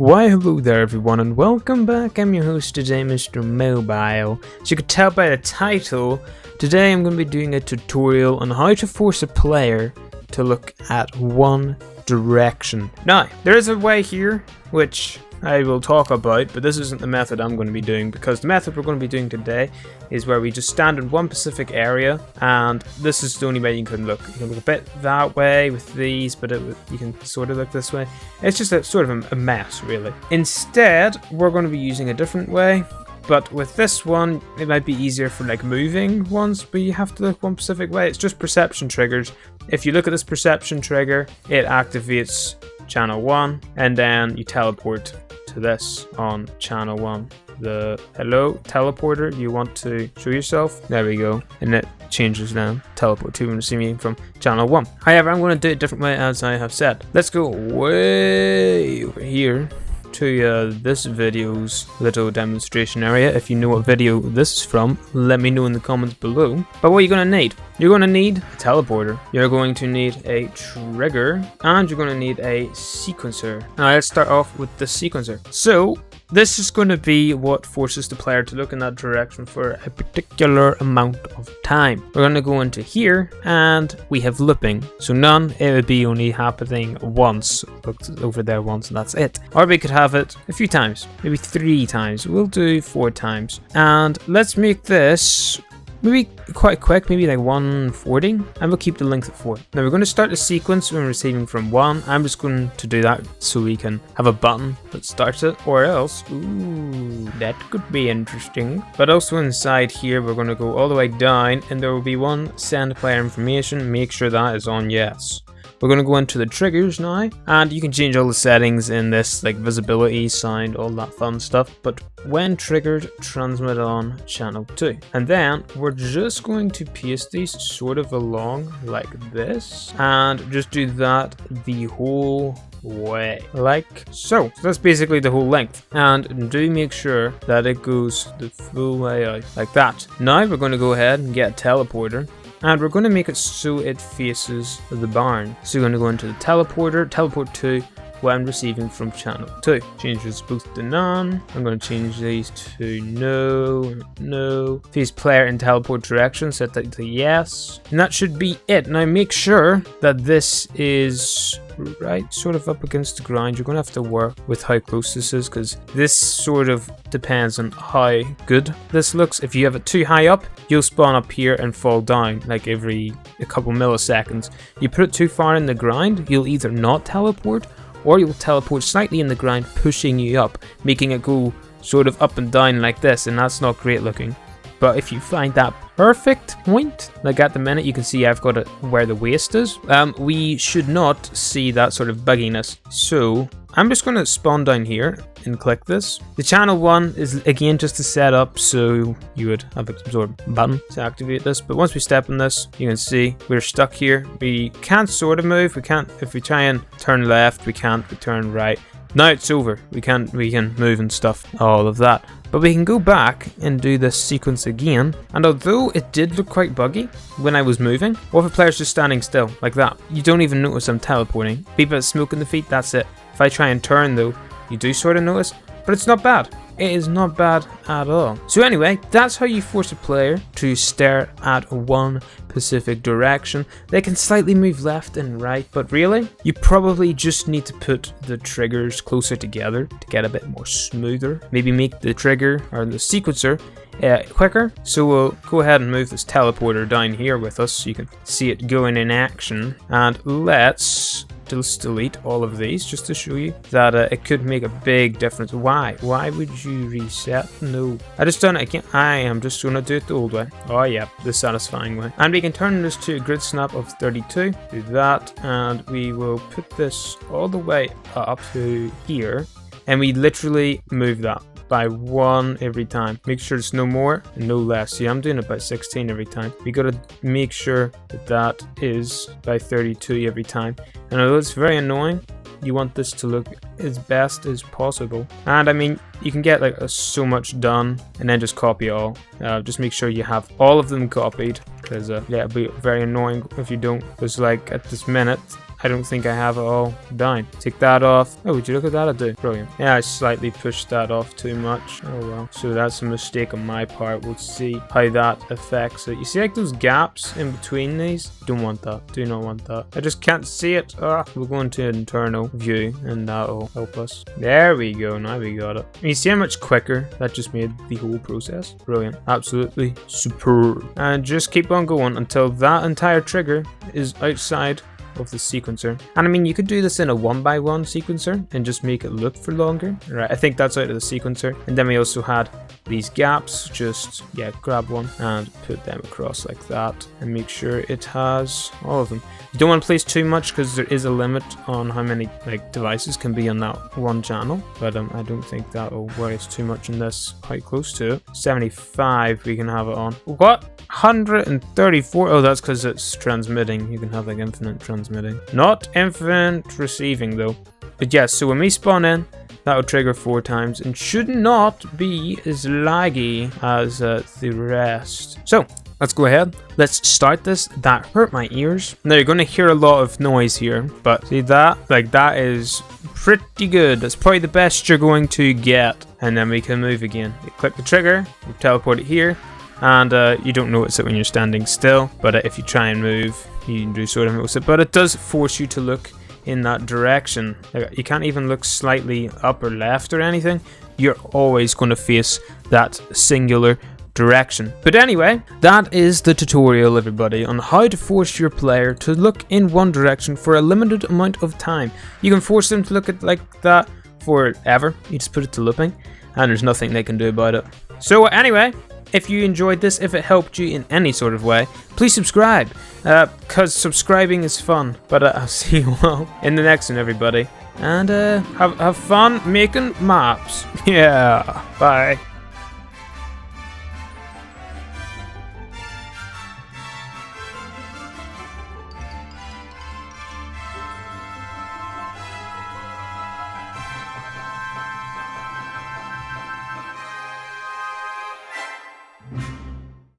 Why hello there everyone and welcome back. I'm your host today, Mr. Mobile. As you can tell by the title, today I'm going to be doing a tutorial on how to force a player to look at one direction. Now, there is a way here which I will talk about, but this isn't the method I'm going to be doing, because the method we're going to be doing today is where we just stand in one specific area, and this is the only way you can look. You can look a bit that way with these, but you can sort of look this way. It's just a sort of a mess, really. Instead, we're going to be using a different way, but with this one, it might be easier for like moving ones, but you have to look one specific way. It's just perception triggers. If you look at this perception trigger, it activates channel 1, and then you teleport to this on channel 1. The hello teleporter, you want to show yourself? There we go, and it changes now. Teleport to and see me from channel 1. However, I'm going to do it a different way, as I have said. Let's go way over here to this video's little demonstration area. If you know what video this is from, let me know in the comments below. But what are you going to need? You're going to need a teleporter, you're going to need a trigger, and you're going to need a sequencer. Now let's start off with the sequencer. So this is going to be what forces the player to look in that direction for a particular amount of time. We're going to go into here, and we have looping. So none, it would be only happening once. Look over there once, and that's it. Or we could have it a few times, maybe 3 times. We'll do 4 times. And let's make this maybe quite quick, maybe like 140, and we'll keep the length at 4. Now we're going to start the sequence when receiving from 1. I'm just going to do that so we can have a button that starts it, or else, ooh, that could be interesting. But also inside here, we're going to go all the way down, and there will be one send player information. Make sure that is on yes. We're going to go into the triggers now, and you can change all the settings in this, like visibility, sound, all that fun stuff. But when triggered, transmit on channel 2. And then we're just going to paste these sort of along like this, and just do that the whole way, like so. So that's basically the whole length, and do make sure that it goes the full way out like that. Now we're going to go ahead and get a teleporter, and we're going to make it so it faces the barn. So we're going to go into the teleporter, teleport to when receiving from channel 2. Change this both to none. I'm going to change these to no. Face player in teleport direction, set that to yes. And that should be it. Now make sure that this is right sort of up against the ground. You're going to have to work with how close this is, because this sort of depends on how good this looks. If you have it too high up, you'll spawn up here and fall down like every a couple milliseconds. You put it too far in the ground, you'll either not teleport, or you'll teleport slightly in the ground, pushing you up, making it go sort of up and down like this, and that's not great looking. But if you find that perfect point, like at the minute, you can see I've got it where the waist is. We should not see that sort of bugginess. So I'm just going to spawn down here and click this. The channel 1 is again just to set up so you would have a sort of button to activate this. But once we step in this, you can see we're stuck here. We can't sort of move. We can't, if we try and turn left, we can't, we turn right. Now it's over. We can move and stuff, all of that. But we can go back and do this sequence again, and although it did look quite buggy when I was moving, what if a player's just standing still, like that? You don't even notice I'm teleporting. People have smoke in the feet, that's it. If I try and turn though, you do sort of notice, but it's not bad. It is not bad at all. So anyway, that's how you force a player to stare at one specific direction. They can slightly move left and right, but really, you probably just need to put the triggers closer together to get a bit more smoother. Maybe make the trigger or the sequencer quicker. So we'll go ahead and move this teleporter down here with us so you can see it going in action. And let's just delete all of these just to show you that it could make a big difference. Why would you reset? No, I just done it again. I am just gonna do it the old way. Oh yeah, the satisfying way. And we can turn this to a grid snap of 32. Do that, and we will put this all the way up to here, and we literally move that by 1 every time. Make sure it's no more and no less. See, I'm doing it by 16 every time. We gotta make sure that that is by 32 every time. And although it's very annoying, you want this to look as best as possible. And I mean, you can get like so much done and then just copy all. Just make sure you have all of them copied, because yeah, it'll be very annoying if you don't. Because like at this minute, I don't think I have it all down. Take that off. Oh, would you look at that? I do. Brilliant. Yeah, I slightly pushed that off too much. Oh well. So that's a mistake on my part. We'll see how that affects it. You see like those gaps in between these? Don't want that. Do not want that. I just can't see it. We'll go into internal view and that'll help us. There we go. Now we got it. You see how much quicker that just made the whole process? Brilliant. Absolutely superb. And just keep on going until that entire trigger is outside of the sequencer. And I mean, you could do this in a 1x1 sequencer and just make it look for longer. Right, I think that's out of the sequencer. And then we also had these gaps. Just, yeah, grab one and put them across like that and make sure it has all of them. You don't want to place too much because there is a limit on how many like devices can be on that one channel. But I don't think that'll worry us too much in this. Quite close to it. 75 we can have it on. What? 134? Oh, that's because it's transmitting. You can have like infinite transmitting. Not infinite receiving though. But yes, so when we spawn in, that will trigger 4 times and should not be as laggy as the rest. So let's go ahead. Let's start this. That hurt my ears. Now you're going to hear a lot of noise here, but see that? Like that is pretty good. That's probably the best you're going to get. And then we can move again. You click the trigger, you teleport it here, and you don't notice it when you're standing still. But if you try and move, you do sort of notice it. But it does force you to look in that direction. Like, you can't even look slightly up or left or anything. You're always going to face that singular direction. But anyway, that is the tutorial, everybody, on how to force your player to look in one direction for a limited amount of time. You can force them to look at like that forever. You just put it to looping and there's nothing they can do about it. So anyway, if you enjoyed this, if it helped you in any sort of way, please subscribe, because subscribing is fun. But I'll see you all in the next one, everybody. And have fun making maps. Yeah, bye.